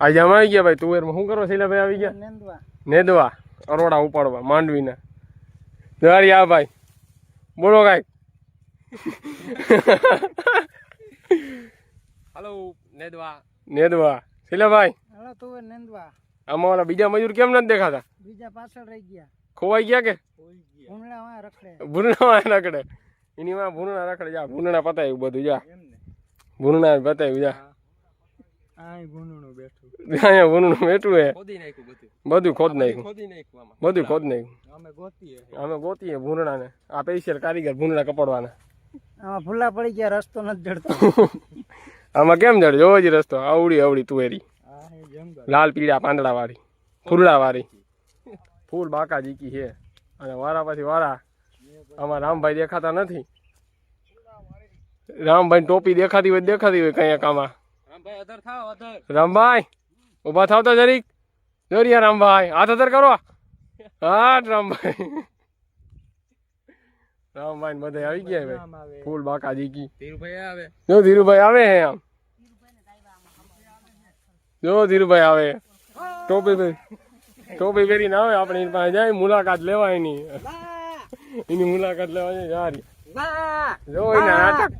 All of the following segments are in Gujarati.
આજે અમે આવી ગયા ભાઈ તુવેરમાં. શું કરો શૈલા ભાઈ? આવી ગયા નેદવા, અરોડા ઉપાડવા માંડવીના. દ્વારી આ ભાઈ બોલો કાંઈક. હાલો નેદવા શૈલા ભાઈ તુવેર નેંદવા. આમાં ઓલા બીજા મજૂર કેમ નથી દેખાતા? બીજા પાછળ રહી ગયા, ખોવાઈ ગયા કે ભૂંડણા રખડે. ભૂંડણા રખડે. એની માં ભૂંડણા રખડે. જા ભૂંડણા પતાવ્યું બધું. જા ભૂંડણા પતાવ્યું. જા અહીં ભૂંડણું બેઠું, અહીંયા ભૂંડણું બેઠું હે. ખોદી નાખ્યું બધું ખોદ નાખ્યું. બધું ખોદ નાખ્યું. અમે ગોતીએ ભૂંડણા ને. આ સ્પેશિયલ કારીગર ભૂંડણા કપડવાના. આમાં ફૂલા પડી ગયા, રસ્તો નથી જડતો. આમાં કેમ જડે? જોવો જ રસ્તો. આવડી તુવેરી, લાલ પીળા પાંદડા વાળી, ફૂલડા વાળી, ફૂલ બાકા જીકી છે. અને વારા પછી વારા આમાં રામભાઈ દેખાતા નથી. રામભાઈ ટોપી દેખાતી હોય કઈક આમાં. રામભાઈ ઉભા થાવ તો જરીક. જોરિયા રામભાઈ હાથ અધર કરો. હા રામભાઈ બધા આવી ગયા ભાઈ. ફૂલ બાકા જીકી. જો ધીરુભાઈ આવે હે આમ. જો ધીરુભાઈ આવે. ટોપી પહેરીને આવે. આપણે એની પાસે જાય મુલાકાત લેવા એની મુલાકાત લેવા જાય. જો એના નાટક.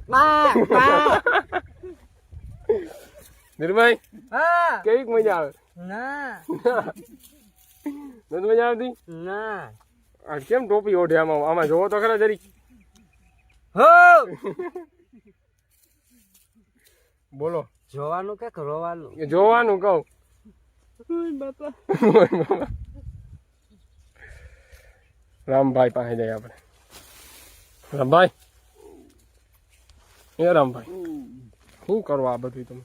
ધીરુભાઈ કેવી મજા આવે? નથી મજા આવતી? કેમ ટોપી ઓઢે? આમાં જોવો તો ખરા જરી. બોલો. જોવાનું કે રોવાનું? જોવાનું કહું. રામભાઈ પાસે જાય આપણે. રામભાઈ શું કરવા આ બધું તમે?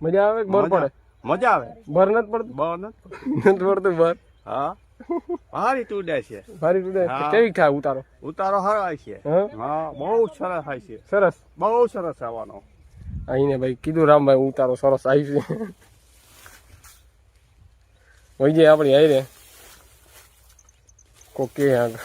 મજા આવે? બર પડે? મજા આવે. બર નથી પડતું? નથી પડતું બર? હા ભારી તૂડે છે. કેવી થાય ઉતારો? ઉતારો હરાય છે. હા બહુ સરસ થાય છે. સરસ, બહુ સરસ આવવાનો. અહીંને ભાઈ કીધું રામભાઈ ઉતારો સરસ આવી છે. વહી જાય આપડી હાઈ રે કોકે આગળ.